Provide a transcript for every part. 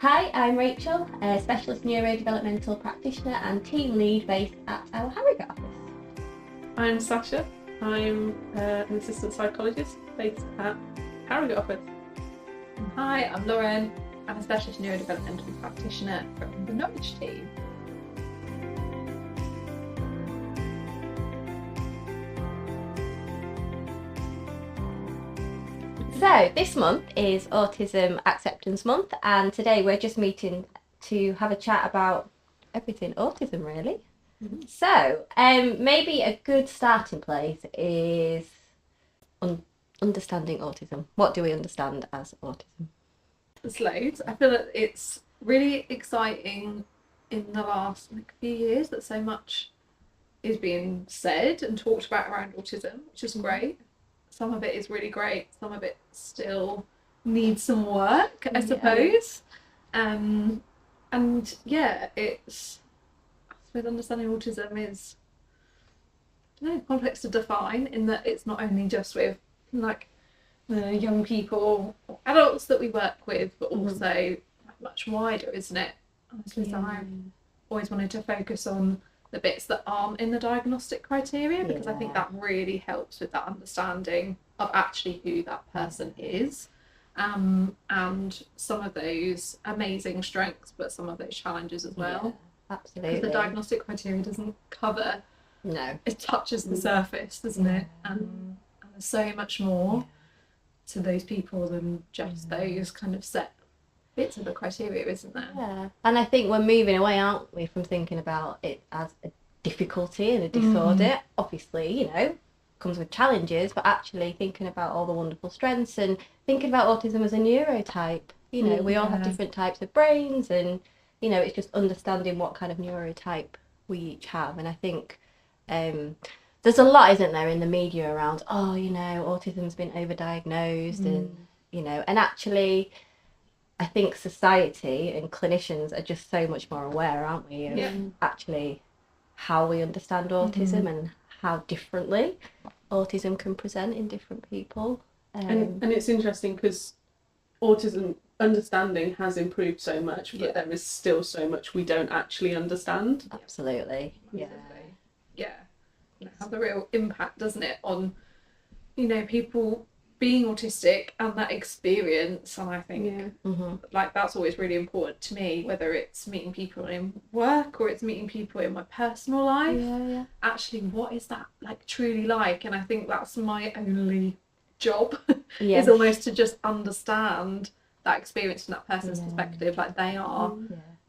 Hi, I'm Rachel, a specialist neurodevelopmental practitioner and team lead based at our Harrogate office. I'm Sacha. I'm an assistant psychologist based at Harrogate office. Hi, I'm Lauren. I'm a specialist neurodevelopmental practitioner from the Norwich team. So this month is Autism Acceptance Month, and today we're just meeting to have a chat about everything autism, really. Mm-hmm. So maybe a good starting place is understanding autism. What do we understand as autism? There's loads. I feel that it's really exciting in the last few years that so much is being said and talked about around autism, which is great. Some of it is really great. Some of it still needs some work, I suppose. And yeah, it's, I suppose understanding autism is, I don't know, complex to define in that it's not only just with like the young people or adults that we work with, but also much wider, isn't it? I suppose I've always wanted to focus on the bits that aren't in the diagnostic criteria, because I think that really helps with that understanding of actually who that person is, and some of those amazing strengths, but some of those challenges as well. Absolutely. Because the diagnostic criteria doesn't cover, it touches the surface, doesn't it? And there's so much more to those people than just those kind of set bits of the criteria, isn't there? Yeah, and I think we're moving away, aren't we, from thinking about it as a difficulty and a disorder. Obviously, you know, comes with challenges, but actually thinking about all the wonderful strengths and thinking about autism as a neurotype. You know, we all have different types of brains, and you know, it's just understanding what kind of neurotype we each have. And I think there's a lot, isn't there, in the media around, oh, you know, autism's been overdiagnosed, and you know, and actually I think society and clinicians are just so much more aware, aren't we, of actually how we understand autism and how differently autism can present in different people. And it's interesting because autism understanding has improved so much, but there is still so much we don't actually understand. Absolutely. Yeah. It has a real impact, doesn't it, on, you know, people being autistic and that experience. And I think like that's always really important to me, whether it's meeting people in work or it's meeting people in my personal life. Actually, what is that like truly like? And I think that's my only job is almost to just understand that experience from that person's perspective. Like they are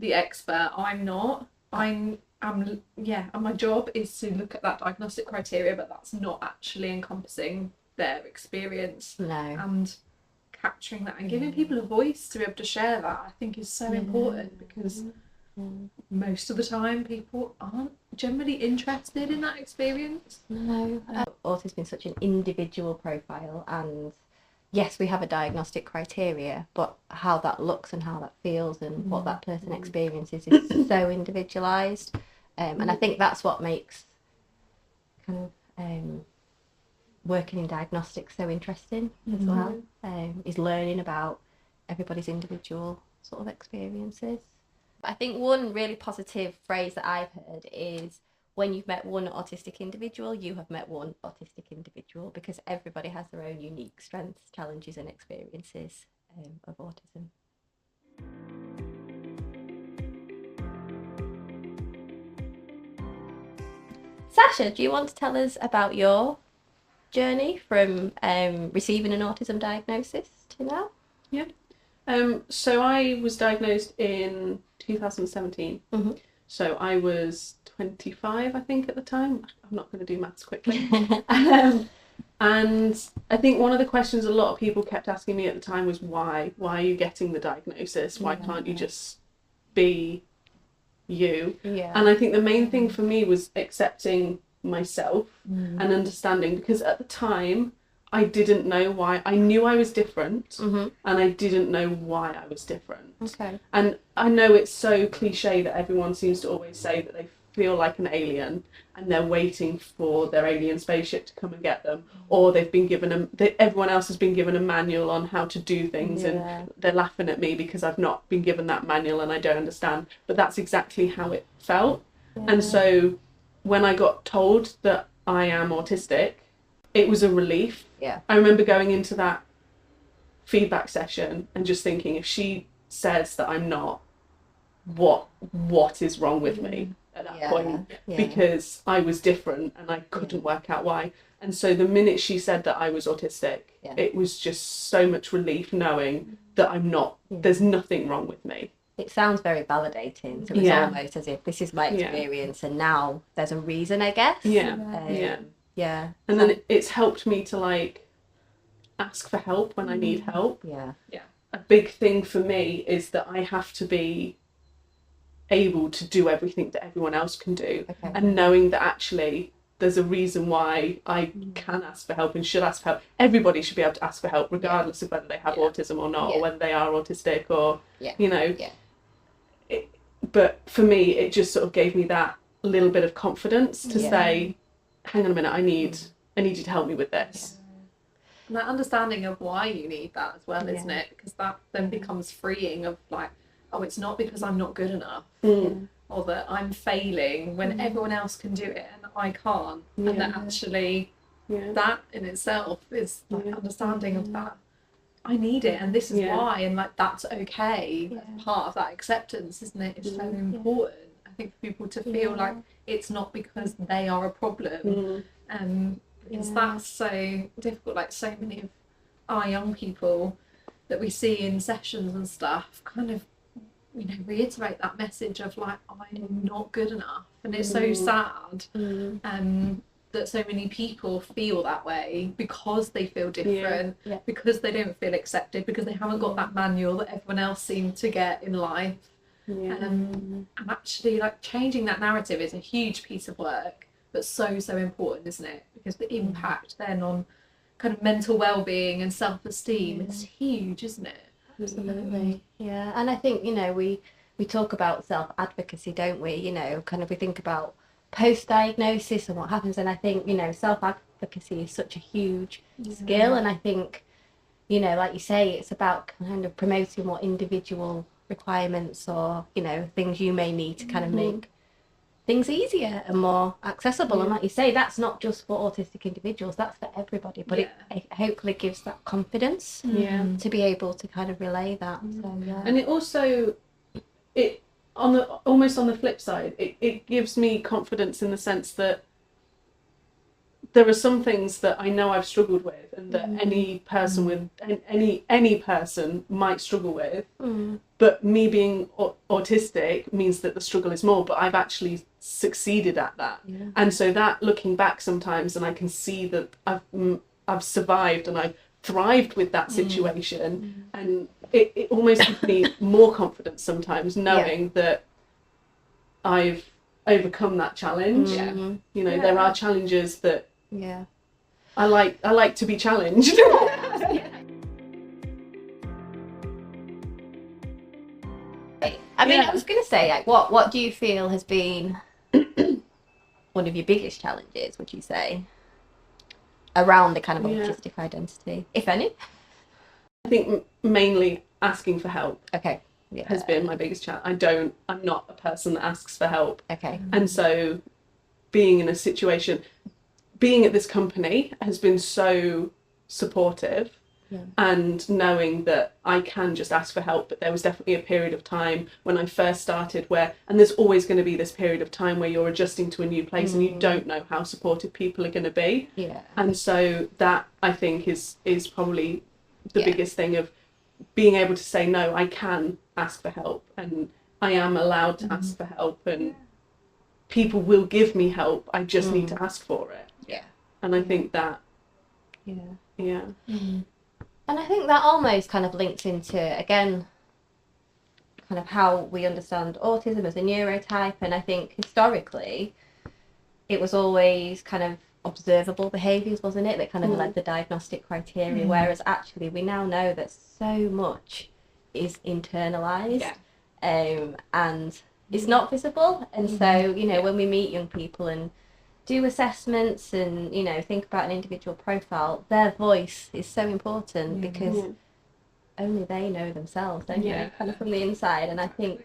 the expert, I'm not. And my job is to look at that diagnostic criteria, but that's not actually encompassing their experience. And capturing that and giving people a voice to be able to share that, I think, is so important, because most of the time people aren't generally interested in that experience. Autism has been such an individual profile, and yes, we have a diagnostic criteria, but how that looks and how that feels and what that person experiences is so individualised. And I think that's what makes kind of working in diagnostics so interesting as well, is learning about everybody's individual sort of experiences. I think one really positive phrase that I've heard is, when you've met one autistic individual, you have met one autistic individual, because everybody has their own unique strengths, challenges and experiences of autism. Sacha, do you want to tell us about your journey from receiving an autism diagnosis to now? So I was diagnosed in 2017. So I was 25, I think, at the time. I'm not going to do maths quickly. And I think one of the questions a lot of people kept asking me at the time was, why are you getting the diagnosis? Why can't you just be you? And I think the main thing for me was accepting myself and understanding, because at the time I didn't know why. I knew I was different, and I didn't know why I was different. And I know it's so cliche that everyone seems to always say that they feel like an alien and they're waiting for their alien spaceship to come and get them, or they've been given everyone else has been given a manual on how to do things, and they're laughing at me because I've not been given that manual and I don't understand. But that's exactly how it felt. And so when I got told that I am autistic, it was a relief. I remember going into that feedback session and just thinking, if she says that I'm not, what is wrong with me at that point? Because I was different and I couldn't work out why. And so the minute she said that I was autistic, it was just so much relief knowing that I'm not, there's nothing wrong with me. It sounds very validating. So it's almost as if this is my experience and now there's a reason, I guess. And then it's helped me to like ask for help when I need help. A big thing for me is that I have to be able to do everything that everyone else can do, and knowing that actually there's a reason why I can ask for help and should ask for help. Everybody should be able to ask for help regardless of whether they have autism or not, or whether they are autistic or you know. But for me it just sort of gave me that little bit of confidence to say, hang on a minute, I need you to help me with this. And that understanding of why you need that as well, isn't it? Because that then becomes freeing of like, oh, it's not because I'm not good enough, or that I'm failing when everyone else can do it and I can't. And that actually, that in itself is like understanding of that. I need it and this is why, and like that's okay. That's part of that acceptance, isn't it? It's so important, I think, for people to feel like it's not because they are a problem. Because that's so difficult. Like so many of our young people that we see in sessions and stuff kind of, you know, reiterate that message of like, I'm not good enough. And it's so sad that so many people feel that way because they feel different, because they don't feel accepted, because they haven't got that manual that everyone else seemed to get in life. And actually like changing that narrative is a huge piece of work, but so important, isn't it? Because the impact then on kind of mental well-being and self-esteem is huge, isn't it? Absolutely. And I think, you know, we talk about self-advocacy, don't we? You know, kind of we think about post-diagnosis and what happens, and I think, you know, self-advocacy is such a huge skill, and I think, you know, like you say, it's about kind of promoting what individual requirements or, you know, things you may need to kind of make things easier and more accessible. And like you say, that's not just for autistic individuals, that's for everybody, but it hopefully gives that confidence to be able to kind of relay that. So, and it also, it on the almost on the flip side, it gives me confidence in the sense that there are some things that I know I've struggled with and that any person with any person might struggle with, but me being autistic means that the struggle is more, but I've actually succeeded at that. And so that, looking back sometimes, and I can see that I've survived and I've thrived with that situation, and it almost gives me more confidence sometimes knowing that I've overcome that challenge. You know, there are challenges that I like to be challenged. I mean, I was going to say, like, what do you feel has been one of your biggest challenges, would you say, around the kind of autistic identity, if any? I think mainly asking for help. Okay. Has been my biggest challenge. I'm not a person that asks for help. Okay. And so being in a situation, being at this company has been so supportive, and knowing that I can just ask for help. But there was definitely a period of time when I first started and there's always going to be this period of time where you're adjusting to a new place and you don't know how supportive people are going to be. And so that, I think, is probably the biggest thing, of being able to say, no, I can ask for help and I am allowed to ask for help, and people will give me help. I just need to ask for it. And I think that and I think that almost kind of links into, again, kind of how we understand autism as a neurotype. And I think historically it was always kind of observable behaviours, wasn't it, that kind of led the diagnostic criteria, whereas actually we now know that so much is internalised. And it's not visible. And so, you know, when we meet young people and do assessments and, you know, think about an individual profile, their voice is so important because only they know themselves, don't they? Kind of from the inside. And I think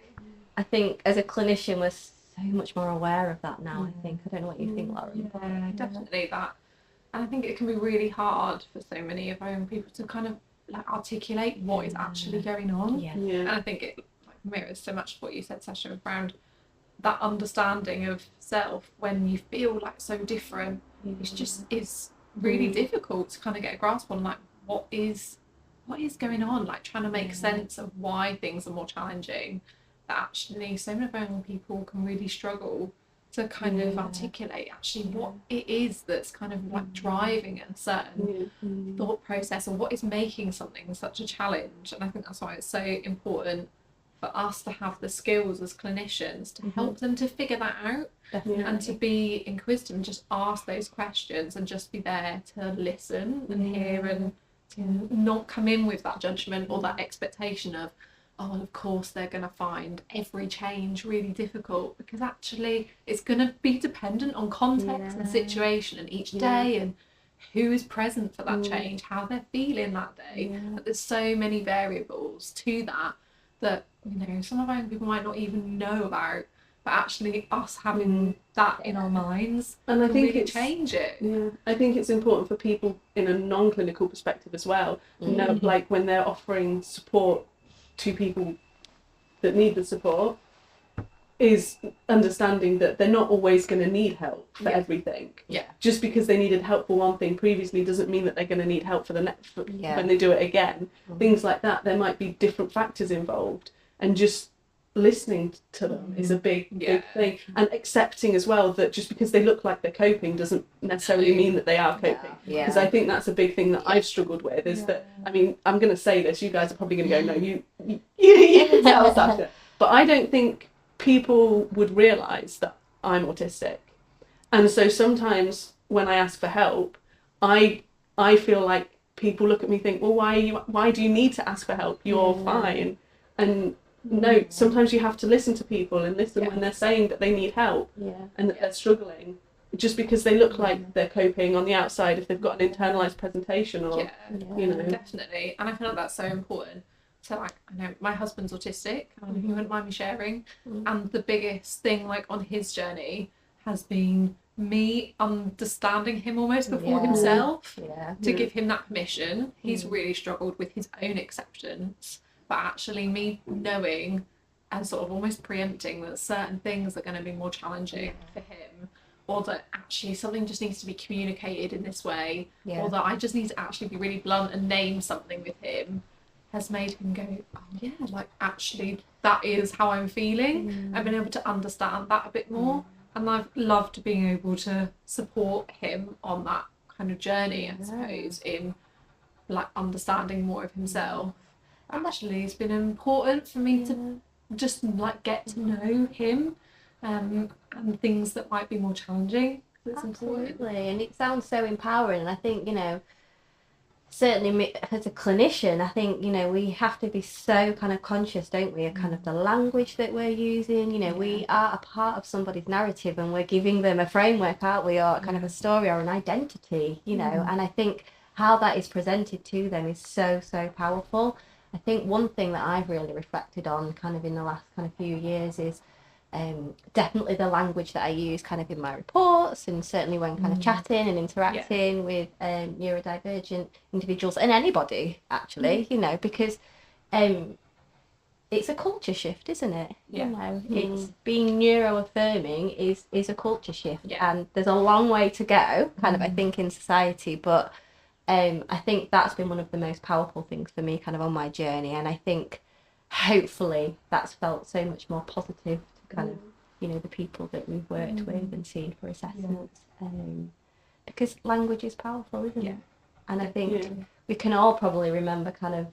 as a clinician, we're so much more aware of that now, I think. I don't know what you think, Lauren. Yeah, definitely that. And I think it can be really hard for so many of our young people to kind of like articulate what is actually going on. And I think it like mirrors so much what you said, Sacha, around that understanding of self when you feel like so different. It's really difficult to kind of get a grasp on like what is going on, like trying to make sense of why things are more challenging. That actually so many of our young people can really struggle to kind of articulate actually what it is that's kind of like driving a certain thought process, or what is making something such a challenge. And I think that's why it's so important for us to have the skills as clinicians to help them to figure that out. And to be inquisitive and just ask those questions and just be there to listen and hear, and to not come in with that judgment or that expectation of, oh, of course they're going to find every change really difficult, because actually it's going to be dependent on context and situation and each day and who is present for that change, how they're feeling that day. But there's so many variables to that you know some of our young people might not even know about, but actually us having that in our minds and I think really change it. I think it's important for people in a non-clinical perspective as well, you know, like when they're offering support to people that need the support, is understanding that they're not always going to need help for everything. Just because they needed help for one thing previously doesn't mean that they're going to need help for the next when they do it again. Things like that, there might be different factors involved, and just listening to them is a big thing, and accepting as well that just because they look like they're coping doesn't necessarily mean that they are coping, because I think that's a big thing that I've struggled with, is that, I mean, I'm going to say this, you guys are probably going to go, no, you can tell Sacha, but I don't think people would realise that I'm autistic. And so sometimes when I ask for help, I feel like people look at me and think, well, why do you need to ask for help? You're fine. And no, sometimes you have to listen to people and listen when they're saying that they need help and that they're struggling. Just because they look like they're coping on the outside, if they've got an internalised presentation or, you know. Definitely. And I feel like that's so important. So like, I know my husband's autistic, and he wouldn't mind me sharing, and the biggest thing like on his journey has been me understanding him almost before himself, to give him that permission. He's really struggled with his own acceptance, but actually me knowing and sort of almost preempting that certain things are going to be more challenging for him, or that actually something just needs to be communicated in this way, or that I just need to actually be really blunt and name something with him, has made him go, oh yeah, like actually that is how I'm feeling. I've been able to understand that a bit more, and I've loved being able to support him on that kind of journey, I suppose, in like understanding more of himself. Actually, it's been important for me to just like get to know him, and things that might be more challenging. It's important. And it sounds so empowering, and I think, you know, certainly as a clinician, I think, you know, we have to be so kind of conscious, don't we, of kind of the language that we're using. You know, we are a part of somebody's narrative, and we're giving them a framework, aren't we, or kind of a story or an identity, you know, and I think how that is presented to them is so powerful. I think one thing that I've really reflected on kind of in the last kind of few years is definitely the language that I use kind of in my reports, and certainly when kind of chatting and interacting with neurodivergent individuals, and anybody actually, you know, because it's a culture shift, isn't it? You know, it's being neuroaffirming is a culture shift, and there's a long way to go kind of I think in society, but I think that's been one of the most powerful things for me kind of on my journey, and I think hopefully that's felt so much more positive to kind of, you know, the people that we've worked with and seen for assessments, because language is powerful, isn't it? And I think we can all probably remember kind of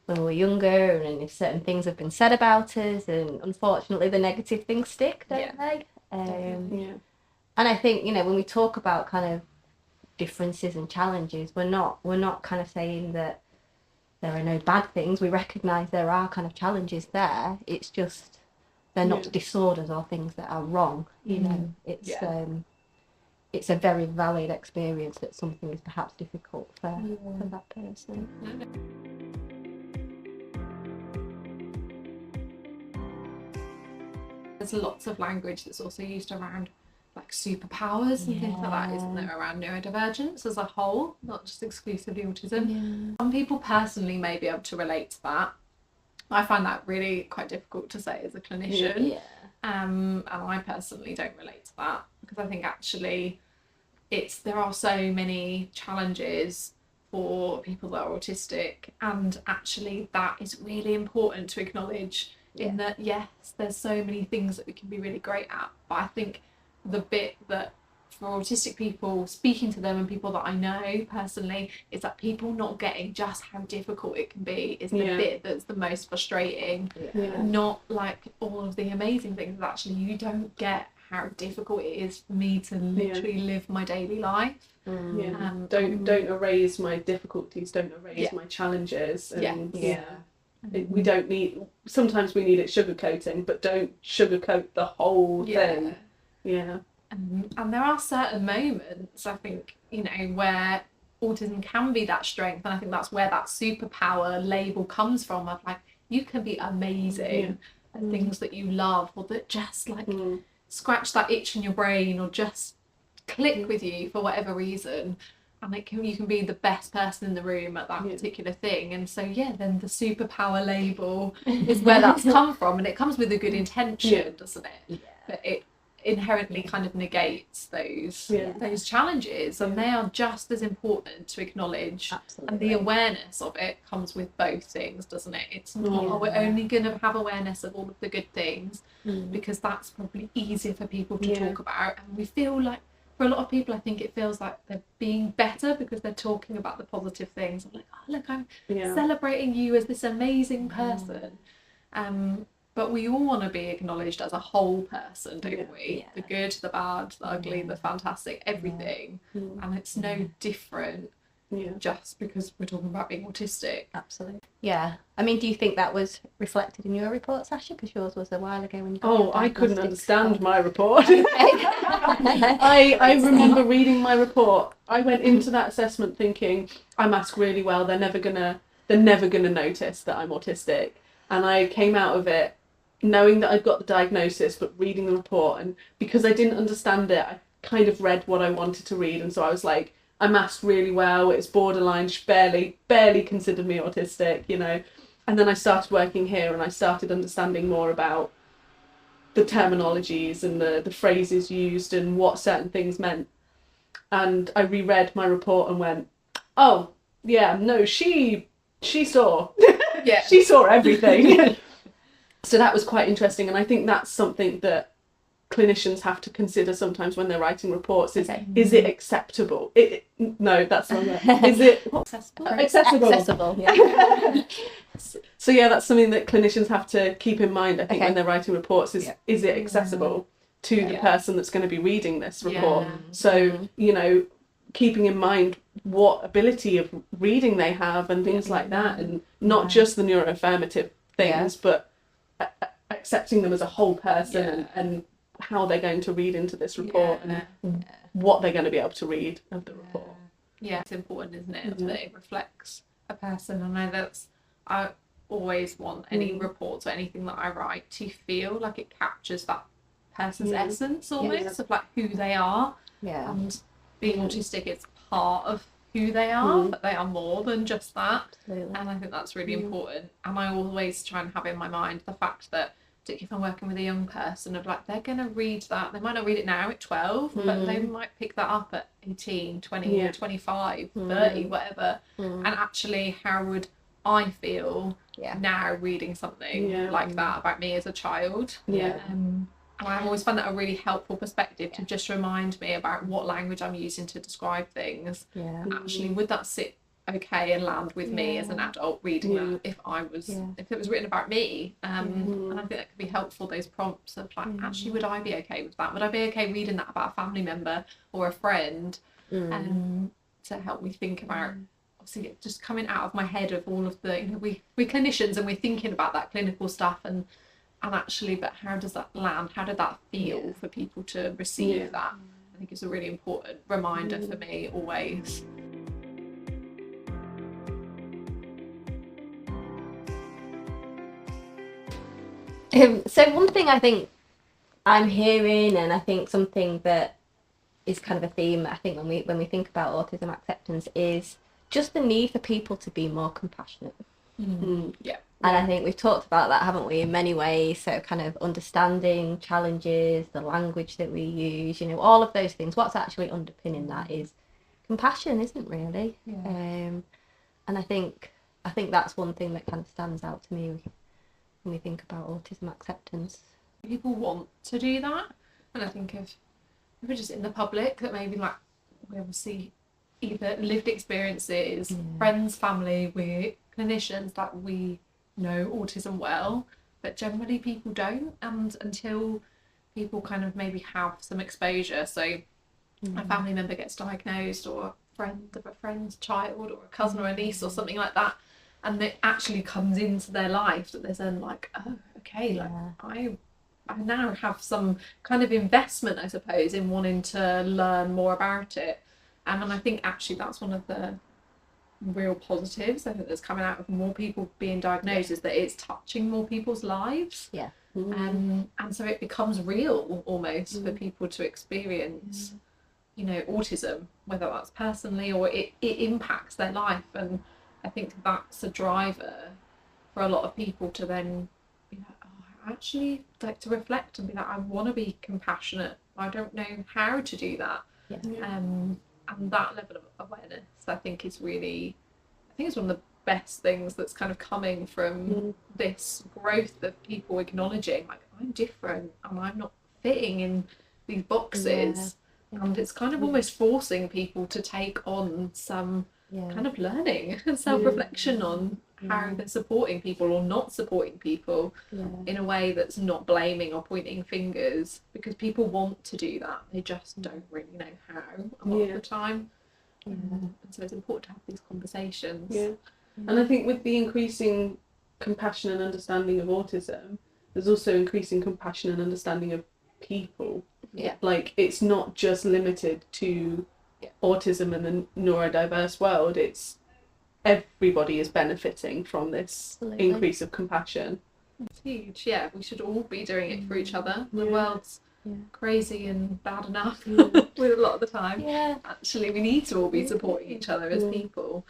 when we were younger, and if certain things have been said about us, and unfortunately the negative things stick, don't they? And I think, you know, when we talk about kind of differences and challenges, we're not kind of saying that there are no bad things. We recognise there are kind of challenges there. It's just they're not disorders or things that are wrong. You know, it's a very valid experience that something is perhaps difficult for that person. There's lots of language that's also used around like superpowers and things like that, isn't there, around neurodivergence as a whole, not just exclusively autism. Some people personally may be able to relate to that. I find that really quite difficult to say as a clinician. And I personally don't relate to that, because I think actually there are so many challenges for people that are autistic, and actually that is really important to acknowledge, in that yes, there's so many things that we can be really great at, but I think the bit that for autistic people, speaking to them and people that I know personally, is that people not getting just how difficult it can be is the bit that's the most frustrating. Not like all of the amazing things, but actually you don't get how difficult it is for me to literally live my daily life. Don't erase my difficulties, don't erase my challenges, and we don't need, sometimes we need it sugarcoating, but don't sugarcoat the whole thing. And there are certain moments, I think, you know, where autism can be that strength, and I think that's where that superpower label comes from, of like, you can be amazing at things that you love, or that just like scratch that itch in your brain, or just click with you for whatever reason, and you can be the best person in the room at that particular thing. And so then the superpower label is where that's come from, and it comes with a good intention, doesn't it? But it inherently kind of negates those challenges, and they are just as important to acknowledge. Absolutely. And the awareness of it comes with both things, doesn't it? It's not we're only going to have awareness of all of the good things, because that's probably easier for people to talk about, and we feel like, for a lot of people, I think it feels like they're being better because they're talking about the positive things. I'm like, oh look, I'm celebrating you as this amazing person. But we all want to be acknowledged as a whole person, don't we? The good, the bad, the ugly, the fantastic, everything. And it's no different just because we're talking about being autistic. Absolutely. Yeah. I mean, do you think that was reflected in your report, Sacha? Because yours was a while ago when you got your I couldn't diagnostics. understand my report. I remember reading my report. I went into that assessment thinking, I mask really well, they're never gonna notice that I'm autistic. And I came out of it knowing that I'd got the diagnosis, but reading the report, and because I didn't understand it, I kind of read what I wanted to read, and so I was like, I masked really well, it's borderline, she barely considered me autistic, you know. And then I started working here, and I started understanding more about the terminologies and the phrases used and what certain things meant. And I reread my report and went, oh yeah, no, she saw she saw everything. So that was quite interesting, and I think that's something that clinicians have to consider sometimes when they're writing reports, is it acceptable? No, that's wrong. Is it accessible? Yeah. So that's something that clinicians have to keep in mind, I think, when they're writing reports, is it accessible to the person that's going to be reading this report? So, you know, keeping in mind what ability of reading they have and things like that, and not just the neuroaffirmative things, but accepting them as a whole person, and how they're going to read into this report, and what they're going to be able to read of the report. It's important, isn't it, that it reflects a person. And I always want any reports or anything that I write to feel like it captures that person's essence, almost, of like who they are. And being autistic, it's part of who they are, but they are more than just that. Absolutely. And I think that's really important. And I always try and have in my mind the fact that, particularly if I'm working with a young person, of like, they're going to read that, they might not read it now at 12, but they might pick that up at 18, 20, 25, 30, whatever. And actually, how would I feel now reading something like that about me as a child? And I've always found that a really helpful perspective to just remind me about what language I'm using to describe things. And actually, would that sit okay and land with me as an adult reading that if it was written about me? And I think that could be helpful, those prompts of like, actually, would I be okay with that? Would I be okay reading that about a family member or a friend? To help me think about, obviously, just coming out of my head of all of the, you know, we clinicians, and we're thinking about that clinical stuff, and actually, but how does that land? How did that feel for people to receive that? I think it's a really important reminder for me always. So one thing I think I'm hearing, and I think something that is kind of a theme, I think when we think about autism acceptance, is just the need for people to be more compassionate. Yeah. And I think we've talked about that, haven't we, in many ways? So kind of understanding challenges, the language that we use, you know, all of those things. What's actually underpinning that is compassion, isn't really? And I think that's one thing that kind of stands out to me when we think about autism acceptance. People want to do that, and I think if we're just in the public, that maybe like we obviously either lived experiences, friends, family, we're clinicians that we know autism well, but generally people don't, and until people kind of maybe have some exposure, so a family member gets diagnosed, or a friend of a friend's child, or a cousin or a niece or something like that, and it actually comes into their life, that there's then like, oh, okay, like I now have some kind of investment, I suppose, in wanting to learn more about it. And I think actually that's one of the real positives I think that's coming out of more people being diagnosed, is that it's touching more people's lives. And so it becomes real almost for people to experience, you know, autism, whether that's personally or it impacts their life. And I think that's a driver for a lot of people to then be like, oh, I actually like to reflect and be like, I want to be compassionate, I don't know how to do that. And that level of awareness, I think, is really, I think it's one of the best things that's kind of coming from this growth of people acknowledging, like, I'm different and I'm not fitting in these boxes. And it's kind of almost forcing people to take on some kind of learning and self-reflection on how they're supporting people or not supporting people in a way that's not blaming or pointing fingers, because people want to do that, they just don't really know how a lot of the time. And so it's important to have these conversations. And I think with the increasing compassion and understanding of autism, there's also increasing compassion and understanding of people. Like, it's not just limited to autism and the neurodiverse world, it's everybody is benefiting from this increase of compassion. It's huge. We should all be doing it for each other. The world's crazy and bad enough with a lot of the time. Actually, we need to all be supporting each other as people.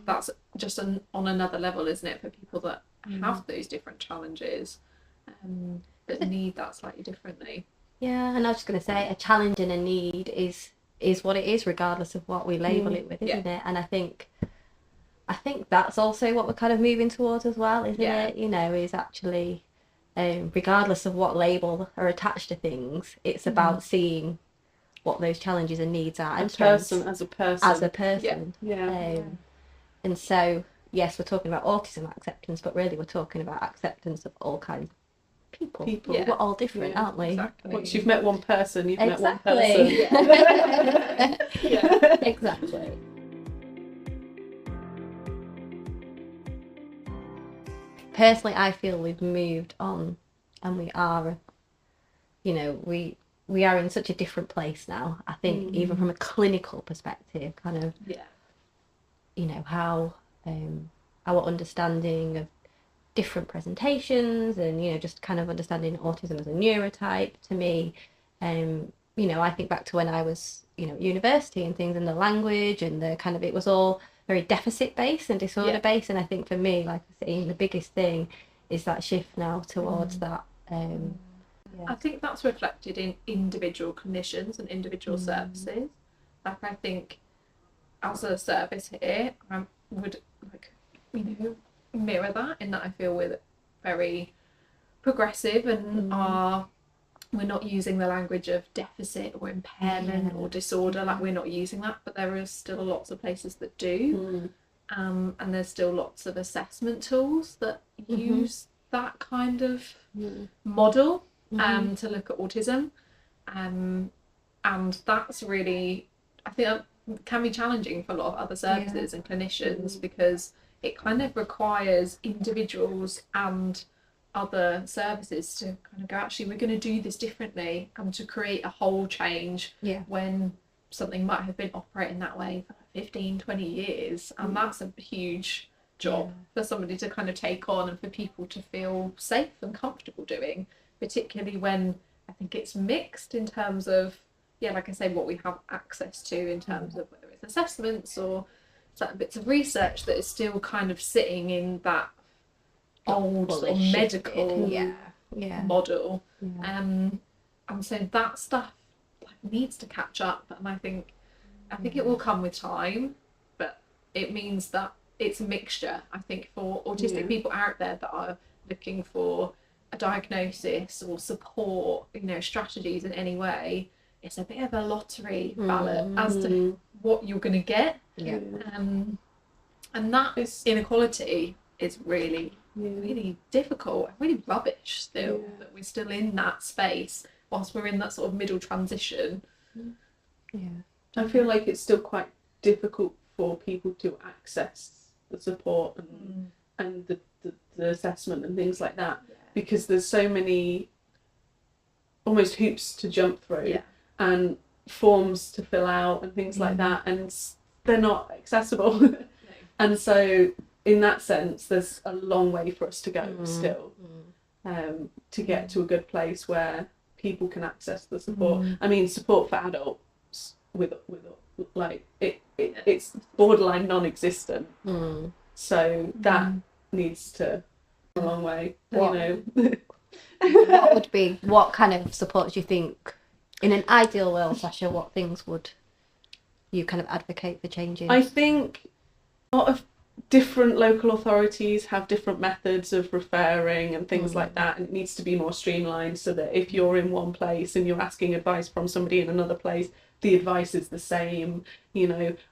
That's just on another level, isn't it, for people that have those different challenges, that need that slightly differently. And I was just going to say, a challenge and a need is what it is, regardless of what we label it with, isn't it? And I think that's also what we're kind of moving towards as well, isn't it? You know, is actually, regardless of what label are attached to things, it's about seeing what those challenges and needs are. As a person. And so, yes, we're talking about autism acceptance, but really we're talking about acceptance of all kinds of people. We're all different, aren't we? Exactly. Once you've met one person, you've met one person. Exactly. Personally, I feel we've moved on, and we are, you know, we are in such a different place now. I think even from a clinical perspective, kind of, you know, how our understanding of different presentations and, you know, just kind of understanding autism as a neurotype, to me, you know, I think back to when I was, you know, at university and things, and the language and the kind of, it was all very deficit based and disorder based. And I think for me, like I say, the biggest thing is that shift now towards that. I think that's reflected in individual clinicians and individual services. Like, I think as a service here, I would, like, you know, mirror that, in that I feel we're very progressive and we're not using the language of deficit or impairment or disorder, like, we're not using that, but there are still lots of places that do. And there's still lots of assessment tools that use that kind of model to look at autism, and that's really, I think that can be challenging for a lot of other services and clinicians, because it kind of requires individuals and other services to kind of go, actually, we're going to do this differently, and to create a whole change when something might have been operating that way for 15, 20 years. And that's a huge job for somebody to kind of take on, and for people to feel safe and comfortable doing, particularly when I think it's mixed in terms of, like I say, what we have access to in terms of whether it's assessments or certain bits of research that is still kind of sitting in that old sort of medical model. And so that stuff needs to catch up, and I think it will come with time, but it means that it's a mixture. I think for autistic people out there that are looking for a diagnosis or support, strategies in any way, it's a bit of a lottery ballot as to what you're going to get. And that inequality is really difficult, really rubbish still, that we're still in that space whilst we're in that sort of middle transition. I feel like it's still quite difficult for people to access the support and the assessment and things like that, because there's so many almost hoops to jump through and forms to fill out and things like that, and they're not accessible. And so in that sense there's a long way for us to go still, to get to a good place where people can access the support. I mean, support for adults with like it's borderline non-existent. So that needs to go a long way. What kind of support do you think, in an ideal world, Sacha, what things would you kind of advocate for changing? I think a lot of different local authorities have different methods of referring and things like that, and it needs to be more streamlined, so that if you're in one place and you're asking advice from somebody in another place, the advice is the same.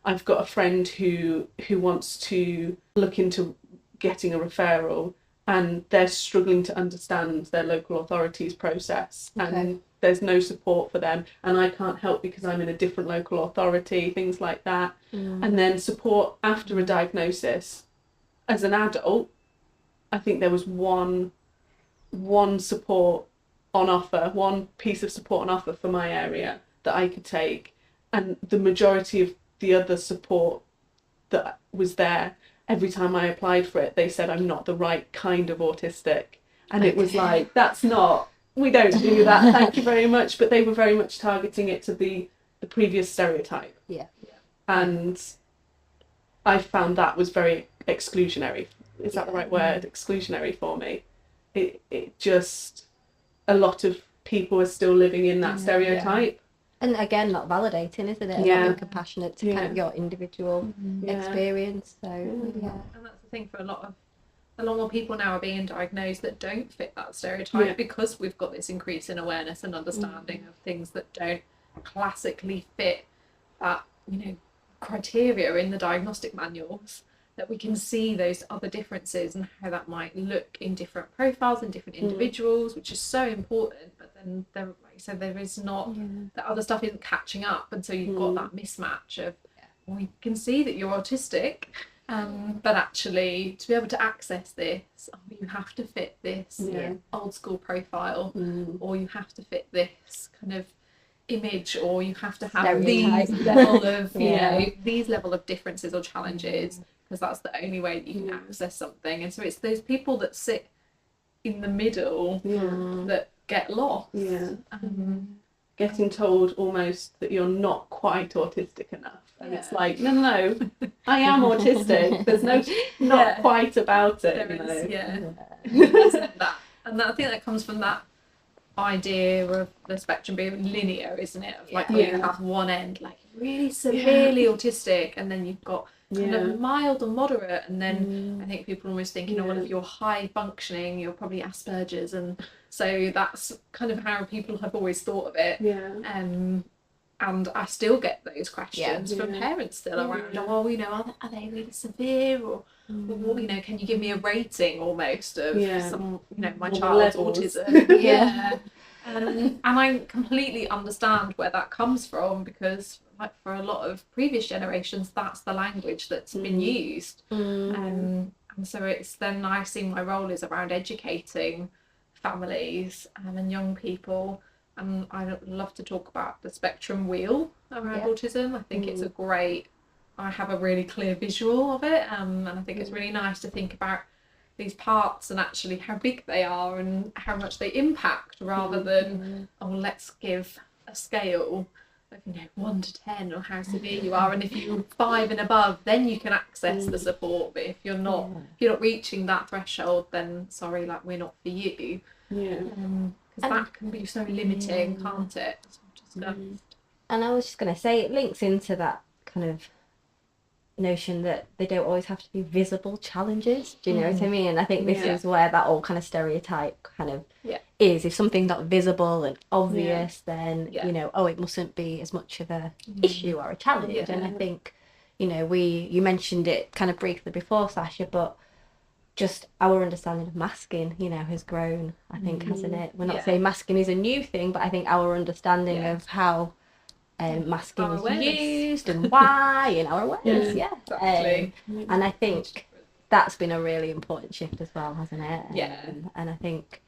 I've got a friend who wants to look into getting a referral, and they're struggling to understand their local authority's process, and there's no support for them, and I can't help because I'm in a different local authority, things like that. And then support after a diagnosis. As an adult, I think there was one support on offer, one piece of support on offer for my area that I could take, and the majority of the other support that was there, every time I applied for it, they said I'm not the right kind of autistic, and it was like, we don't do that, thank you very much. But they were very much targeting it to the previous stereotype. And I found that was very exclusionary. Is that the right word? Exclusionary for me. It just, a lot of people are still living in that stereotype. And again, not validating, isn't it? Not being compassionate to kind of your individual experience. So and that's the thing, for a lot more people now are being diagnosed that don't fit that stereotype, because we've got this increase in awareness and understanding of things that don't classically fit that criteria in the diagnostic manuals, that we can see those other differences and how that might look in different profiles and different individuals, which is so important. But then like you said, there is not, that other stuff isn't catching up, and so you've got that mismatch of, we can see that you're autistic, but actually to be able to access this, you have to fit this old school profile, or you have to fit this kind of image, or you have to have these level of these level of differences or challenges, because that's the only way that you can access something. And so it's those people that sit in the middle that get lost. Getting told almost that you're not quite autistic enough, and it's like, no, I am autistic. There's not quite about it. Isn't that? And I think that comes from that idea of the spectrum being linear, isn't it? Of like, you have one end, like really severely autistic, and then you've got kind of mild or moderate, and then I think people are almost thinking, well, if you're high functioning, you're probably Asperger's, and so that's kind of how people have always thought of it. And I still get those questions from parents still around, are they really severe, or can you give me a rating almost of some, my child's autism? And I completely understand where that comes from, because like for a lot of previous generations, that's the language that's been used. And And so it's then I see my role is around educating families and young people. And I love to talk about the spectrum wheel around autism. I think it's a great, I have a really clear visual of it, and I think it's really nice to think about these parts and actually how big they are and how much they impact, rather than, oh, let's give a scale of, 1 to 10 or how severe you are, and if you're 5 and above, then you can access the support. But if you're not reaching that threshold, then sorry, like, we're not for you. Because that can be so limiting, can't it? And I was just going to say, it links into that kind of notion that they don't always have to be visible challenges. Do you know what I mean? And I think this is where that old kind of stereotype kind of is. If something's not visible and obvious, then it mustn't be as much of a issue or a challenge. And I think, you mentioned it kind of briefly before, Sacha, but just our understanding of masking, has grown, I think, hasn't it? We're not saying masking is a new thing, but I think our understanding of how masking is used and why, and our awareness, exactly. And I think that's been a really important shift as well, hasn't it? And I think,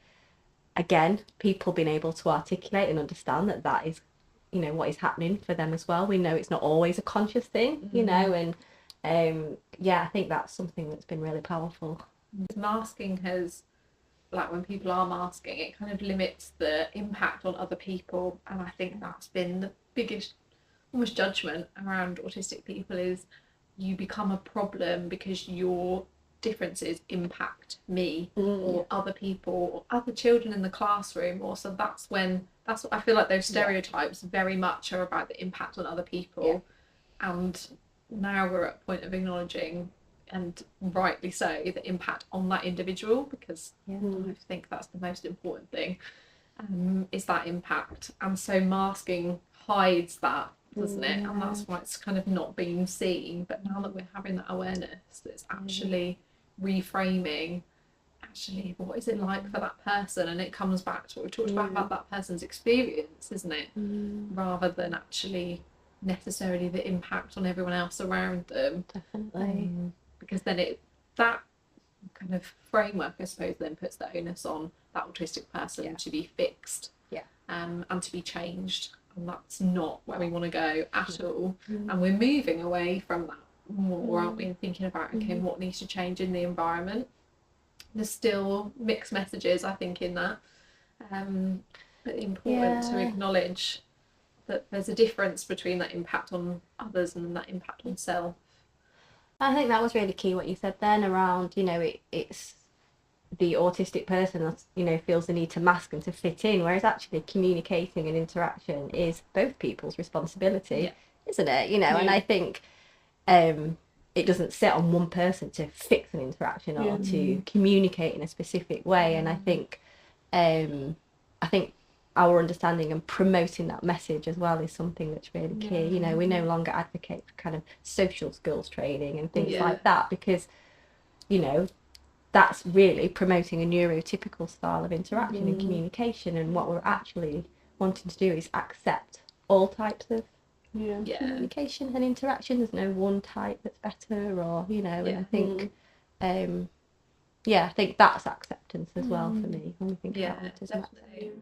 again, people being able to articulate and understand that is, what is happening for them as well. We know it's not always a conscious thing, and I think that's something that's been really powerful. Masking has, like, when people are masking, it kind of limits the impact on other people, and I think that's been the biggest almost judgment around autistic people, is you become a problem because your differences impact me or other people or other children in the classroom, or so that's what I feel like those stereotypes very much are about, the impact on other people. And now we're at a point of acknowledging, and rightly so, the impact on that individual, because I think that's the most important thing, is that impact. And so masking hides that, doesn't it? And that's why it's kind of not being seen. But now that we're having that awareness, it's actually reframing, actually, what is it like for that person? And it comes back to what we talked about that person's experience, isn't it? Rather than actually necessarily the impact on everyone else around them. Definitely. Because then that kind of framework, I suppose, then puts the onus on that autistic person to be fixed and to be changed. And that's not where we want to go at all. And we're moving away from that more, aren't we? And thinking about, okay, what needs to change in the environment. There's still mixed messages, I think, in that. But important to acknowledge that there's a difference between that impact on others and that impact on self. I think that was really key what you said then around, it's the autistic person that, feels the need to mask and to fit in, whereas actually communicating and interaction is both people's responsibility, isn't it? And I think it doesn't sit on one person to fix an interaction or to communicate in a specific way. And I think our understanding and promoting that message as well is something that's really key. We no longer advocate for kind of social skills training and things like that, because that's really promoting a neurotypical style of interaction and communication, and what we're actually wanting to do is accept all types of communication and interaction. There's no one type that's better, or and I think I think that's acceptance as well for me when we think about autism. Definitely.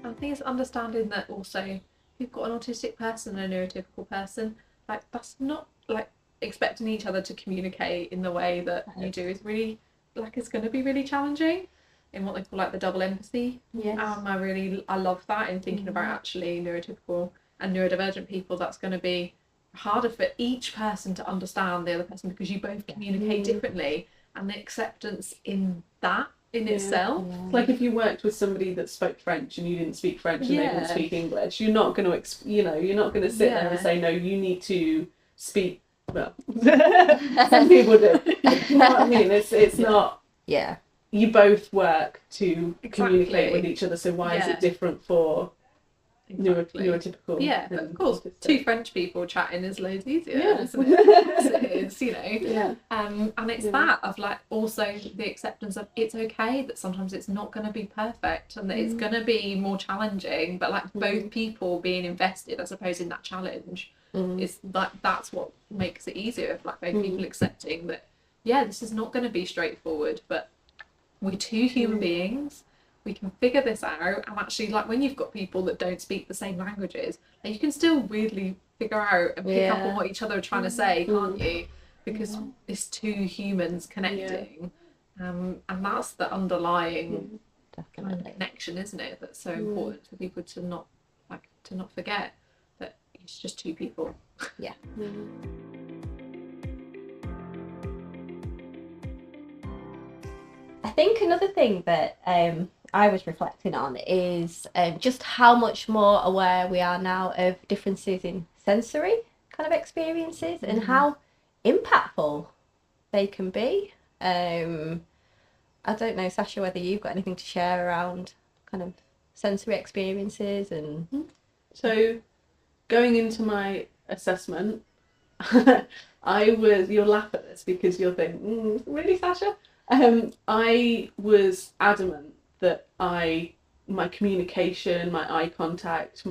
I think it's understanding that also, if you've got an autistic person and a neurotypical person, like, that's not like expecting each other to communicate in the way that you do is really, like, it's going to be really challenging in what they call, like, the double empathy. I love that in thinking about actually neurotypical and neurodivergent people. That's going to be harder for each person to understand the other person, because you both communicate differently, and the acceptance in that in itself. Like, if you worked with somebody that spoke French and you didn't speak French and they didn't speak English, you're not going to you're not going to sit there and say, no, you need to speak, well, some people do. You know what I mean? It's not, you both work to communicate with each other, so why is it different for neurotypical? But of course, two French people chatting is loads easier, isn't it? It is, and it's that of, like, also the acceptance of it's okay that sometimes it's not going to be perfect and that it's going to be more challenging, but, like, both people being invested, I suppose, in that challenge It's that's what makes it easier, like people accepting that, yeah, this is not going to be straightforward, but we're two human beings, we can figure this out. And actually, like, when you've got people that don't speak the same languages, you can still weirdly figure out and pick up on what each other are trying to say, can't you? Because it's two humans connecting. And that's the underlying kind of connection, isn't it? That's so important for people to not forget that it's just two people. Yeah. I think another thing that I was reflecting on is just how much more aware we are now of differences in sensory kind of experiences and how impactful they can be. I don't know, Sacha, whether you've got anything to share around kind of sensory experiences and... So, going into my assessment, you'll laugh at this because you'll think, really, Sacha? I was adamant that my communication, my eye contact,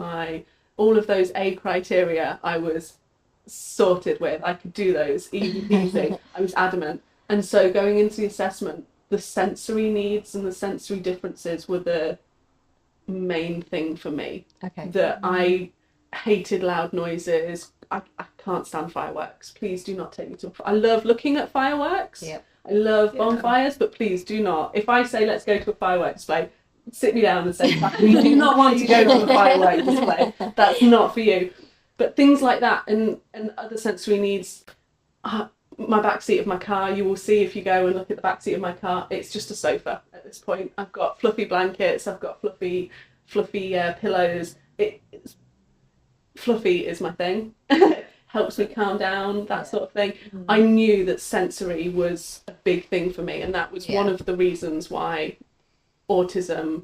all of those A criteria, I was sorted with. I could do those easy. I was adamant. And so going into the assessment, the sensory needs and the sensory differences were the main thing for me. Okay. That I hated loud noises. I can't stand fireworks. Please do not take me to... I love looking at fireworks. Yep. I love bonfires, but please do not. If I say let's go to a fireworks display, sit me down and say, we do not want to go to a fireworks display. That's not for you. But things like that and other sensory needs... my backseat of my car, you will see if you go and look at the backseat of my car, it's just a sofa at this point. I've got fluffy blankets, I've got fluffy pillows. Fluffy is my thing. Helps me calm down, that sort of thing. I knew that sensory was a big thing for me, and that was one of the reasons why autism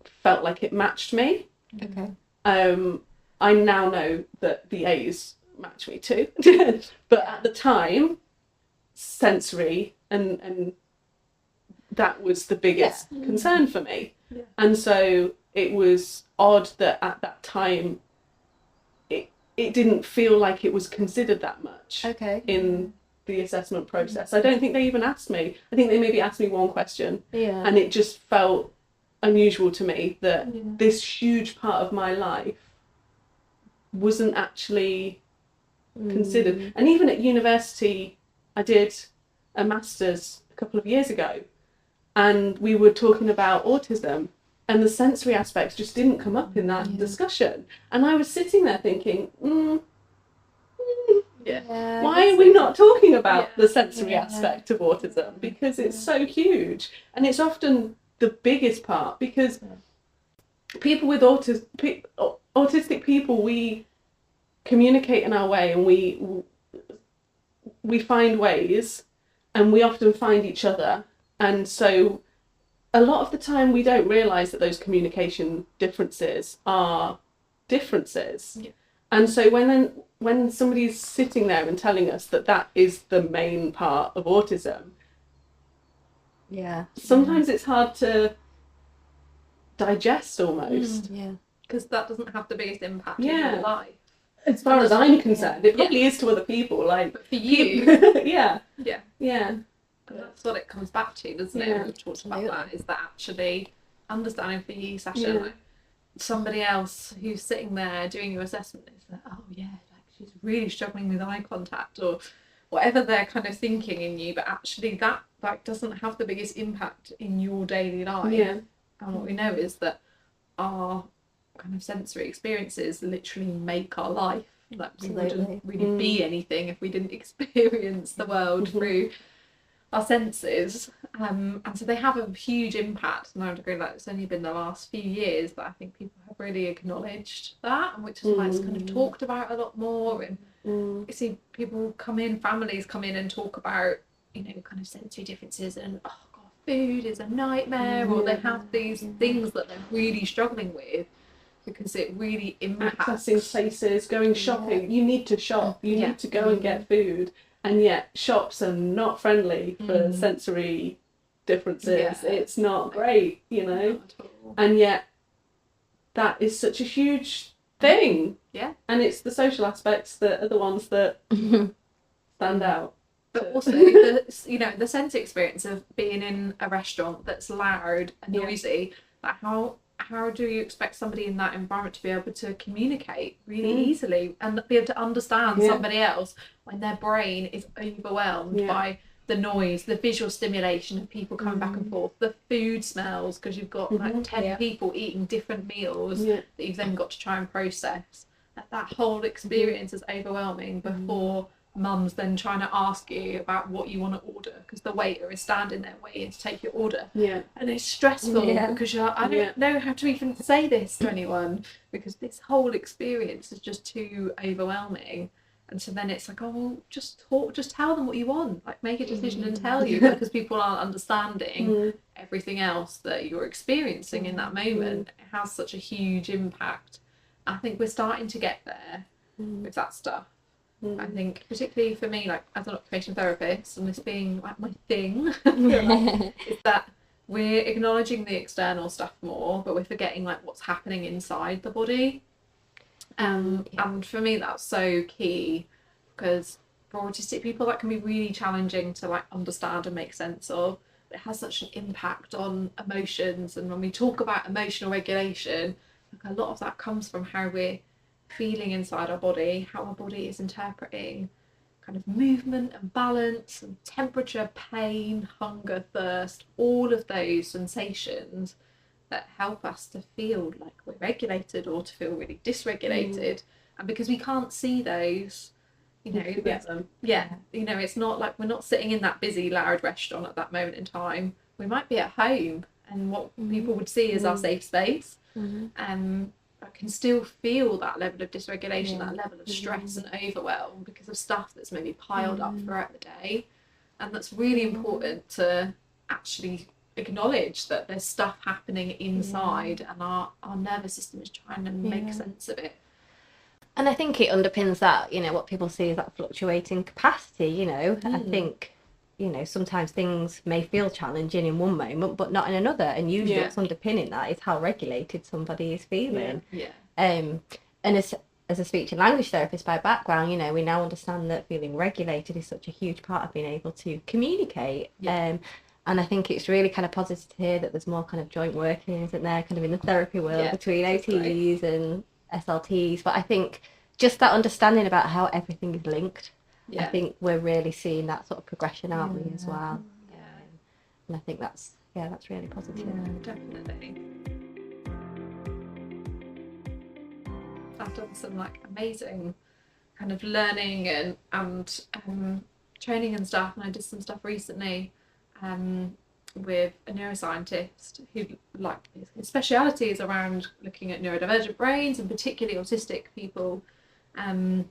felt like it matched me. Okay. I now know that the A's match me too. But at the time, sensory and that was the biggest concern for me. Yeah. And so it was odd that at that time it didn't feel like it was considered that much in the assessment process. I don't think they even asked me. I think they maybe asked me one question. Yeah. And it just felt unusual to me that this huge part of my life wasn't actually considered. And even at university, I did a master's a couple of years ago, and we were talking about autism, and the sensory aspects just didn't come up in that discussion. And I was sitting there thinking, why are we not talking about the sensory aspect of autism? Because it's so huge, and it's often the biggest part, because people with autistic people, we communicate in our way, and we find ways, and we often find each other. And so a lot of the time we don't realise that those communication differences are differences. Yeah. And so when somebody's sitting there and telling us that that is the main part of autism, sometimes it's hard to digest almost. Because that doesn't have the biggest impact in your life. As far as I'm concerned, it probably is to other people. Like, but for you, And that's what it comes back to, doesn't it? We've talked about that, is that actually understanding for you, Sacha, like somebody else who's sitting there doing your assessment is like, oh yeah, like she's really struggling with eye contact, or whatever they're kind of thinking in you, but actually that like doesn't have the biggest impact in your daily life. And what we know is that our kind of sensory experiences literally make our life. Like, we wouldn't really be anything if we didn't experience the world through our senses, and so they have a huge impact. And I would agree that it's only been the last few years that I think people have really acknowledged that, and which is why it's kind of talked about a lot more. And you see people families come in and talk about, kind of sensory differences, and oh god, food is a nightmare, or they have these things that they're really struggling with because it really impacts. Accessing places, going shopping. You need to shop. You need to go and get food. And yet shops are not friendly for sensory differences. It's not great, Not at all. And yet that is such a huge thing. Yeah. And it's the social aspects that are the ones that stand out. But also, the sensory experience of being in a restaurant that's loud and noisy, like how do you expect somebody in that environment to be able to communicate really easily and be able to understand somebody else when their brain is overwhelmed by the noise, the visual stimulation of people coming back and forth, the food smells, because you've got like 10 people eating different meals that you've then got to try and process. That whole experience is overwhelming before mum's then trying to ask you about what you want to order, because the waiter is standing there waiting to take your order. And it's stressful because you're like, I don't know how to even say this to anyone, because this whole experience is just too overwhelming. And so then it's like, oh, well, just tell them what you want, like make a decision and tell you, because people aren't understanding everything else that you're experiencing in that moment. It has such a huge impact. I think we're starting to get there with that stuff. I think particularly for me, like as an occupational therapist, and this being like my thing, is that we're acknowledging the external stuff more, but we're forgetting like what's happening inside the body. And for me that's so key, because for autistic people that can be really challenging to like understand and make sense of. It has such an impact on emotions, and when we talk about emotional regulation, like a lot of that comes from how we're feeling inside our body, how our body is interpreting kind of movement and balance and temperature, pain, hunger, thirst, all of those sensations that help us to feel like we're regulated or to feel really dysregulated. And because we can't see those, it's not like we're not sitting in that busy loud restaurant at that moment in time. We might be at home, and what people would see is our safe space. I can still feel that level of dysregulation, that level of stress and overwhelm because of stuff that's maybe piled up throughout the day. And that's really important to actually acknowledge that there's stuff happening inside, and our nervous system is trying to make sense of it. And I think it underpins that, what people see is that fluctuating capacity, I think, sometimes things may feel challenging in one moment, but not in another. And usually what's underpinning that is how regulated somebody is feeling. And as a speech and language therapist by background, we now understand that feeling regulated is such a huge part of being able to communicate. And I think it's really kind of positive to hear that there's more kind of joint working, isn't there, kind of in the therapy world between OTs and SLTs. But I think just that understanding about how everything is linked, I think we're really seeing that sort of progression, aren't we, as well? And I think that's really positive. Definitely. I've done some like amazing kind of learning and training and stuff, and I did some stuff recently with a neuroscientist who, like, his speciality is around looking at neurodivergent brains and particularly autistic people, and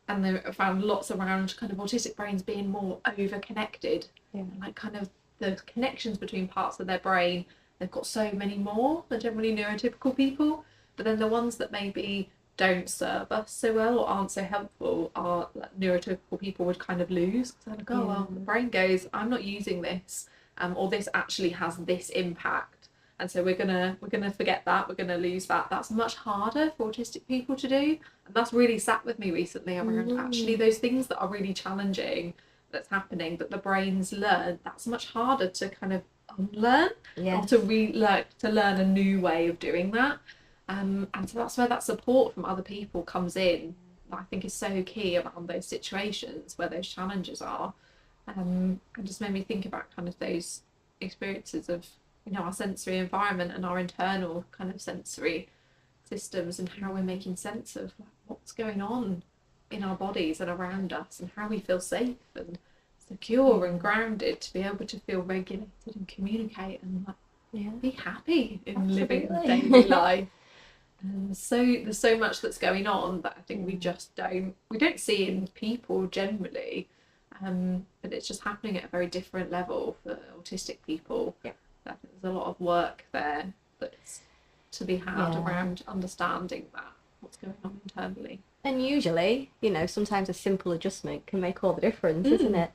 they found lots around kind of autistic brains being more over-connected, and like kind of the connections between parts of their brain, they've got so many more than generally neurotypical people, but then the ones that maybe don't serve us so well or aren't so helpful are like, neurotypical people would kind of lose, because they're like, oh well, the brain goes, I'm not using this, or this actually has this impact, and so we're gonna forget that, we're gonna lose that. That's much harder for autistic people to do, and that's really sat with me recently around actually those things that are really challenging that's happening that the brain's learn, that's much harder to kind of unlearn or to learn a new way of doing that. And so that's where that support from other people comes in, I think is so key around those situations where those challenges are. And just made me think about kind of those experiences of, our sensory environment and our internal kind of sensory systems, and how we're making sense of like, what's going on in our bodies and around us, and how we feel safe and secure and grounded to be able to feel regulated and communicate and like, be happy in living daily life. And so there's so much that's going on that I think we just don't see in people generally, but it's just happening at a very different level for autistic people. I think there's a lot of work there that's to be had around understanding that, what's going on internally. And usually, sometimes a simple adjustment can make all the difference, isn't it?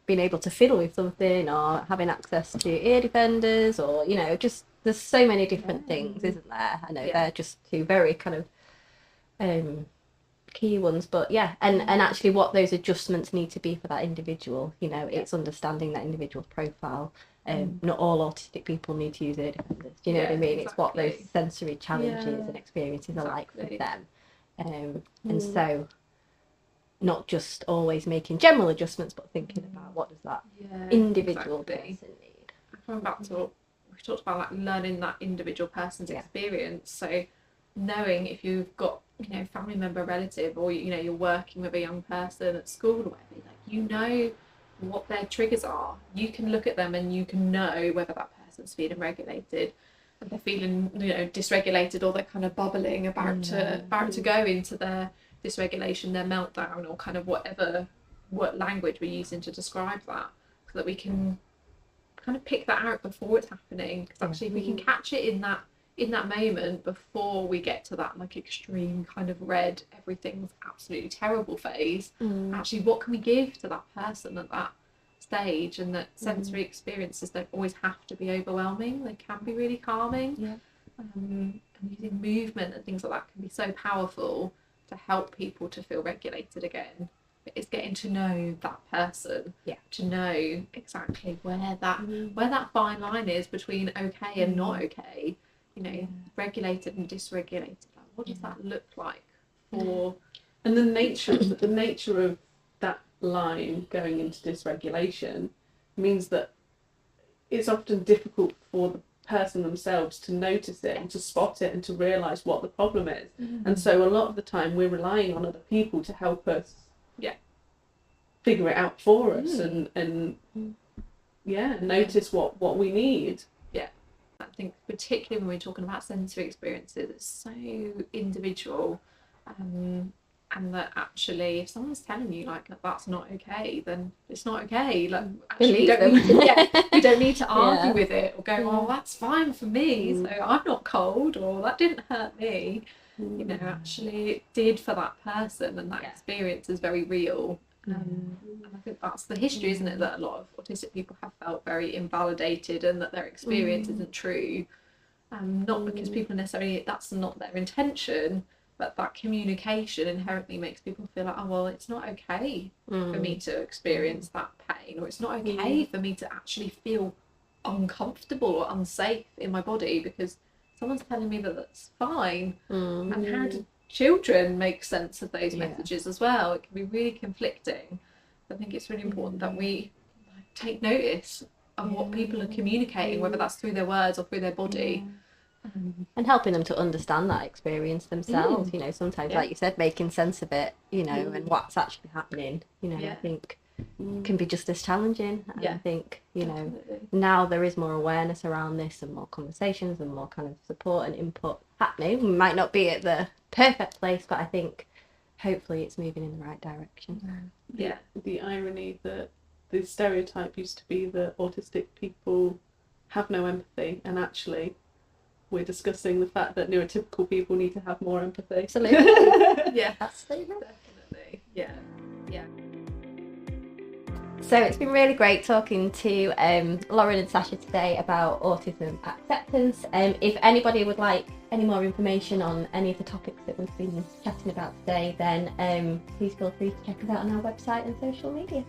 Being able to fiddle with something, or having access to ear defenders, or, just there's so many different things, isn't there? I know they're just two very kind of key ones, but yeah, and actually what those adjustments need to be for that individual. You know, it's understanding that individual's profile. Not all autistic people need to use ear defenders. Do you know what I mean? Exactly. It's what those sensory challenges and experiences are like for them. And so not just always making general adjustments, but thinking about what does that individual person need. Coming back to what we talked about, like learning that individual person's experience. So knowing if you've got, you know, family member, relative, or, you know, you're working with a young person at school or whatever, like, you know what their triggers are. You can look at them and you can know whether that person's feeling regulated, and they're feeling, you know, dysregulated, or they're kind of bubbling about to go into their dysregulation, their meltdown, or kind of what language we're using to describe that, so that we can kind of pick that out before it's happening. Because actually, we can catch it in that moment before we get to that like extreme kind of red, everything's absolutely terrible phase. Actually, what can we give to that person at that stage? And that sensory experiences don't always have to be overwhelming, they can be really calming. And using movement and things like that can be so powerful to help people to feel regulated again. It's getting to know that person, to know exactly where that fine line is between okay and not okay. You know, regulated and dysregulated. Like, what does that look like for? And the nature of that line going into dysregulation means that it's often difficult for the person themselves to notice it and to spot it and to realise what the problem is. And so a lot of the time we're relying on other people to help us figure it out for us and notice what we need. I think particularly when we're talking about sensory experiences, it's so individual, and that actually if someone's telling you like that's not okay, then it's not okay. Like, actually you don't need to argue with it or go, oh, that's fine for me, so I'm not cold, or that didn't hurt me. You know, actually it did for that person, and that experience is very real. And I think that's the history, isn't it, that a lot of autistic people have felt very invalidated and that their experience isn't true. Not because people necessarily, that's not their intention, but that communication inherently makes people feel like, oh, well, it's not okay for me to experience that pain, or it's not okay for me to actually feel uncomfortable or unsafe in my body because someone's telling me that that's fine. And how do children make sense of those messages as well? It can be really conflicting. I think it's really important that we take notice of what people are communicating, whether that's through their words or through their body. And helping them to understand that experience themselves. You know, sometimes, like you said, making sense of it, you know, and what's actually happening, you know, I think can be just as challenging. And I think, you know, now there is more awareness around this and more conversations and more kind of support and input happening. We might not be at the perfect place, but I think hopefully it's moving in the right direction. The irony that the stereotype used to be that autistic people have no empathy, and actually we're discussing the fact that neurotypical people need to have more empathy. Absolutely. Absolutely. Definitely. Yeah. So it's been really great talking to Lauren and Sacha today about autism acceptance. If anybody would like any more information on any of the topics that we've been chatting about today, then please feel free to check us out on our website and social media.